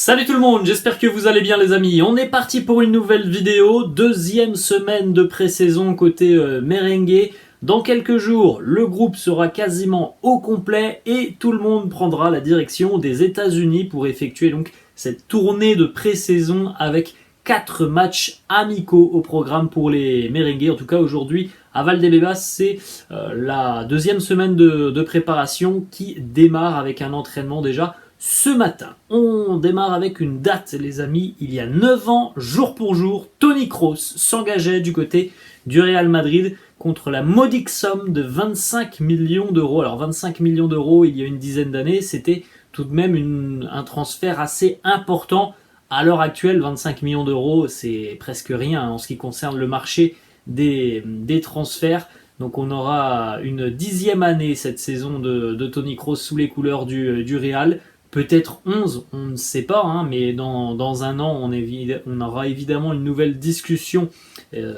Salut tout le monde, j'espère que vous allez bien les amis. On est parti pour une nouvelle vidéo, deuxième semaine de pré-saison côté merengue. Dans quelques jours, le groupe sera quasiment au complet et tout le monde prendra la direction des États-Unis pour effectuer donc cette tournée de pré-saison avec 4 matchs amicaux au programme pour les merengues. En tout cas aujourd'hui à Valdebebas, c'est la deuxième semaine de préparation qui démarre avec un entraînement déjà ce matin. On démarre avec une date les amis, il y a 9 ans, jour pour jour, Toni Kroos s'engageait du côté du Real Madrid contre la modique somme de 25 millions d'euros. Alors 25 millions d'euros il y a une dizaine d'années, c'était tout de même un transfert assez important. À l'heure actuelle, 25 millions d'euros, c'est presque rien en ce qui concerne le marché des transferts. Donc on aura une 10e année cette saison de Toni Kroos sous les couleurs du Real. Peut-être 11, on ne sait pas, hein, mais dans un an, on aura évidemment une nouvelle discussion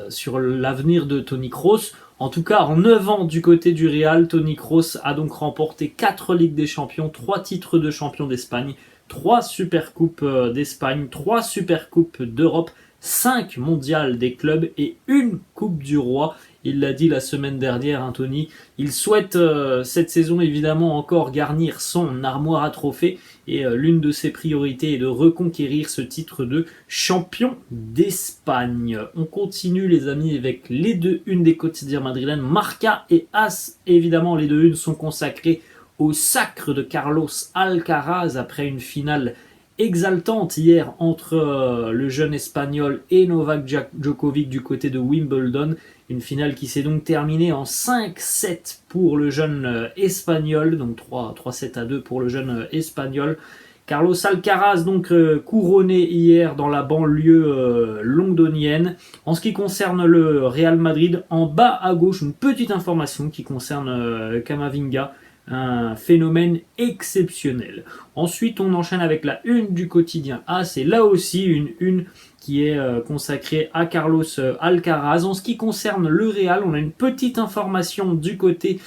sur l'avenir de Toni Kroos. En tout cas, en 9 ans du côté du Real, Toni Kroos a donc remporté 4 Ligues des Champions, 3 titres de champion d'Espagne, 3 Supercoupes d'Espagne, 3 Supercoupes d'Europe, 5 mondiales des clubs et 1 Coupe du Roi. Il l'a dit la semaine dernière, Toni. Il souhaite cette saison évidemment encore garnir son armoire à trophées et l'une de ses priorités est de reconquérir ce titre de champion d'Espagne. On continue les amis avec les 2-1 des quotidiens madrilènes. Marca et As, évidemment les 2-1 sont consacrés au sacre de Carlos Alcaraz après une finale exaltante hier entre le jeune espagnol et Novak Djokovic du côté de Wimbledon. Une finale qui s'est donc terminée en 5-7 pour le jeune espagnol, donc 3-7-2 pour le jeune espagnol. Carlos Alcaraz donc couronné hier dans la banlieue londonienne. En ce qui concerne le Real Madrid, en bas à gauche, une petite information qui concerne Camavinga. Un phénomène exceptionnel. Ensuite, on enchaîne avec la une du quotidien AS, et là aussi une qui est consacrée à Carlos Alcaraz. En ce qui concerne le Real, on a une petite information du côté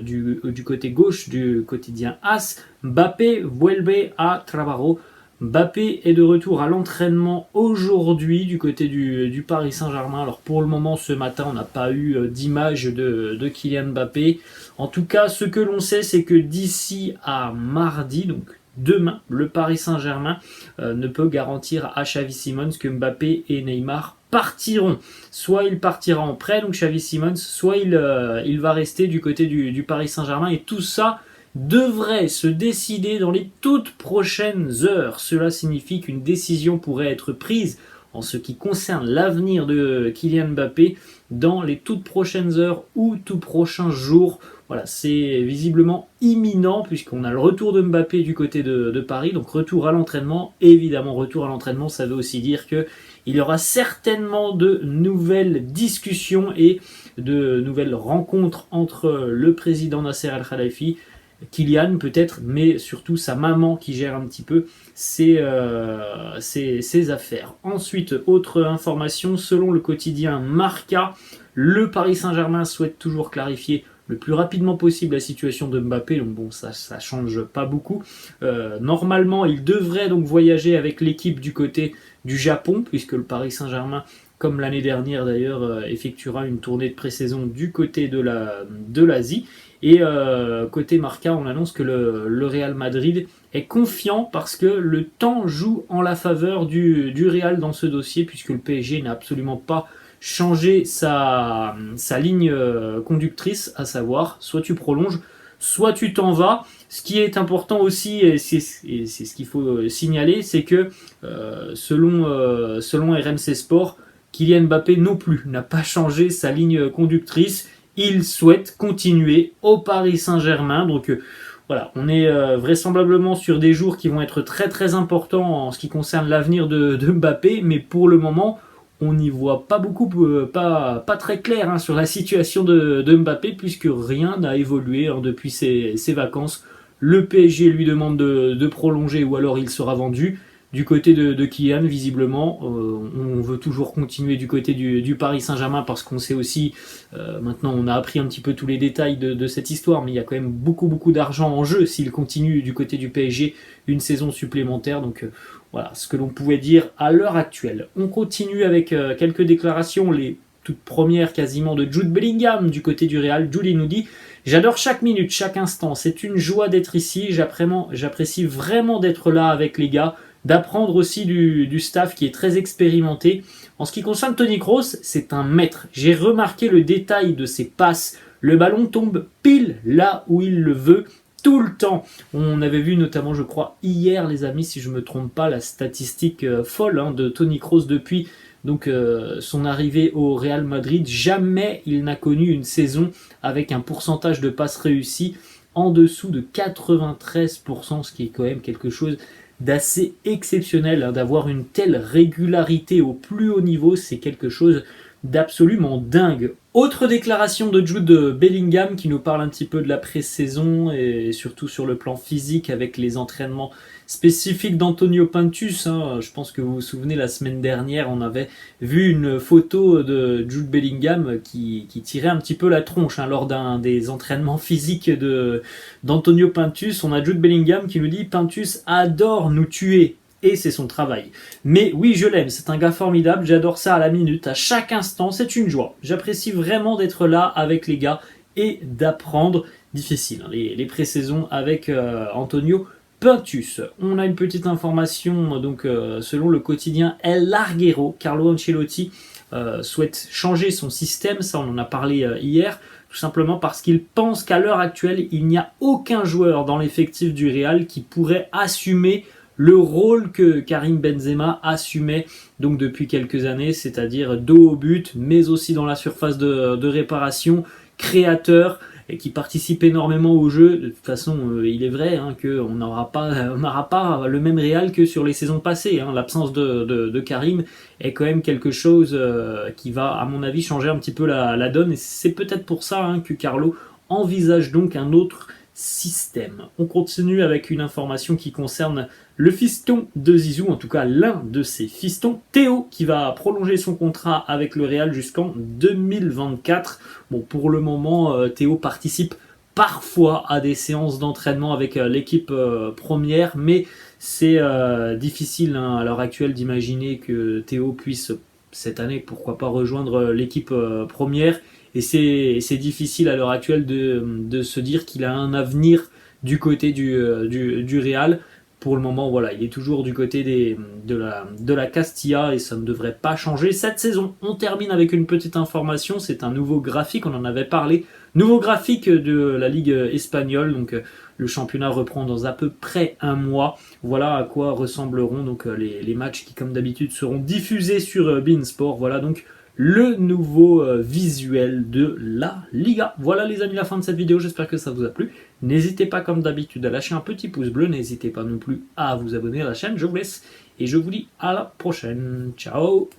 du côté gauche du quotidien AS. Mbappé vuelve a trabajo. Mbappé est de retour à l'entraînement aujourd'hui du côté du Paris Saint-Germain. Alors pour le moment, ce matin, on n'a pas eu d'image de Kylian Mbappé. En tout cas, ce que l'on sait, c'est que d'ici à mardi, donc demain, le Paris Saint-Germain ne peut garantir à Xavi Simons que Mbappé et Neymar partiront. Soit il partira en prêt, donc Xavi Simons, soit il va rester du côté du Paris Saint-Germain. Et tout ça devrait se décider dans les toutes prochaines heures. Cela signifie qu'une décision pourrait être prise en ce qui concerne l'avenir de Kylian Mbappé dans les toutes prochaines heures ou tout prochains jours. Voilà, c'est visiblement imminent puisqu'on a le retour de Mbappé du côté de Paris, donc retour à l'entraînement. Évidemment, retour à l'entraînement, ça veut aussi dire qu'il y aura certainement de nouvelles discussions et de nouvelles rencontres entre le président Nasser Al-Khelaifi, Kylian peut-être, mais surtout sa maman qui gère un petit peu ses affaires. Ensuite, autre information, selon le quotidien Marca, le Paris Saint-Germain souhaite toujours clarifier le plus rapidement possible la situation de Mbappé, donc bon, ça change pas beaucoup. Normalement, il devrait donc voyager avec l'équipe du côté du Japon, puisque le Paris Saint-Germain, comme l'année dernière d'ailleurs, effectuera une tournée de pré-saison du côté de l'Asie. Et côté Marca, on annonce que le Real Madrid est confiant parce que le temps joue en la faveur du Real dans ce dossier, puisque le PSG n'a absolument pas changé sa ligne conductrice, à savoir soit tu prolonges, soit tu t'en vas. Ce qui est important aussi, et c'est ce qu'il faut signaler, c'est que selon RMC Sport, Kylian Mbappé non plus n'a pas changé sa ligne conductrice. Il souhaite continuer au Paris Saint-Germain. Donc voilà, on est vraisemblablement sur des jours qui vont être très très importants en ce qui concerne l'avenir de Mbappé, mais pour le moment, on n'y voit pas beaucoup, pas très clair sur la situation de Mbappé, puisque rien n'a évolué depuis ses vacances. Le PSG lui demande de prolonger ou alors il sera vendu. du côté de Kylian, visiblement. On veut toujours continuer du côté du Paris Saint-Germain parce qu'on sait aussi, maintenant on a appris un petit peu tous les détails de cette histoire, mais il y a quand même beaucoup d'argent en jeu s'il continue du côté du PSG une saison supplémentaire. Donc voilà ce que l'on pouvait dire à l'heure actuelle. On continue avec quelques déclarations, les toutes premières quasiment de Jude Bellingham du côté du Real. Jude nous dit: j'adore chaque minute, chaque instant, c'est une joie d'être ici, j'apprécie vraiment d'être là avec les gars, d'apprendre aussi du staff qui est très expérimenté. En ce qui concerne Toni Kroos, c'est un maître. J'ai remarqué le détail de ses passes. Le ballon tombe pile là où il le veut, tout le temps. On avait vu notamment, je crois, hier, les amis, si je ne me trompe pas, la statistique folle de Toni Kroos depuis son arrivée au Real Madrid. Jamais il n'a connu une saison avec un pourcentage de passes réussies en dessous de 93%, ce qui est quand même quelque chose d'assez exceptionnel. D'avoir une telle régularité au plus haut niveau, c'est quelque chose d'absolument dingue. Autre déclaration de Jude Bellingham qui nous parle un petit peu de la pré-saison et surtout sur le plan physique avec les entraînements spécifiques d'Antonio Pintus. Je pense que vous vous souvenez, la semaine dernière, on avait vu une photo de Jude Bellingham qui tirait un petit peu la tronche lors d'un des entraînements physiques d'Antonio Pintus. On a Jude Bellingham qui nous dit: Pintus adore nous tuer. Et c'est son travail. Mais oui, je l'aime, c'est un gars formidable, j'adore ça à la minute, à chaque instant, c'est une joie. J'apprécie vraiment d'être là avec les gars et d'apprendre. Difficile, les pré-saisons avec Antonio Pintus. On a une petite information, donc selon le quotidien El Larguero, Carlo Ancelotti souhaite changer son système, ça on en a parlé hier, tout simplement parce qu'il pense qu'à l'heure actuelle, il n'y a aucun joueur dans l'effectif du Real qui pourrait assumer le rôle que Karim Benzema assumait donc depuis quelques années, c'est-à-dire dos au but, mais aussi dans la surface de réparation, créateur, et qui participe énormément au jeu. De toute façon, il est vrai qu'on n'aura pas le même Real que sur les saisons passées. L'absence de Karim est quand même quelque chose qui va, à mon avis, changer un petit peu la donne, et c'est peut-être pour ça que Carlo envisage donc un autre système. On continue avec une information qui concerne le fiston de Zizou, en tout cas l'un de ses fistons, Théo, qui va prolonger son contrat avec le Real jusqu'en 2024. Bon, pour le moment, Théo participe parfois à des séances d'entraînement avec l'équipe première, mais c'est difficile à l'heure actuelle d'imaginer que Théo puisse, cette année, pourquoi pas rejoindre l'équipe première. Et c'est difficile à l'heure actuelle de se dire qu'il a un avenir du côté du Real. Pour le moment, voilà, il est toujours du côté de la Castilla et ça ne devrait pas changer cette saison. On termine avec une petite information, c'est un nouveau graphique, on en avait parlé. Nouveau graphique de la Ligue espagnole, donc le championnat reprend dans à peu près un mois. Voilà à quoi ressembleront donc les matchs qui, comme d'habitude, seront diffusés sur beIN Sport. Voilà donc le nouveau visuel de la Liga. Voilà les amis, la fin de cette vidéo, j'espère que ça vous a plu. N'hésitez pas comme d'habitude à lâcher un petit pouce bleu, n'hésitez pas non plus à vous abonner à la chaîne, je vous laisse et je vous dis à la prochaine. Ciao.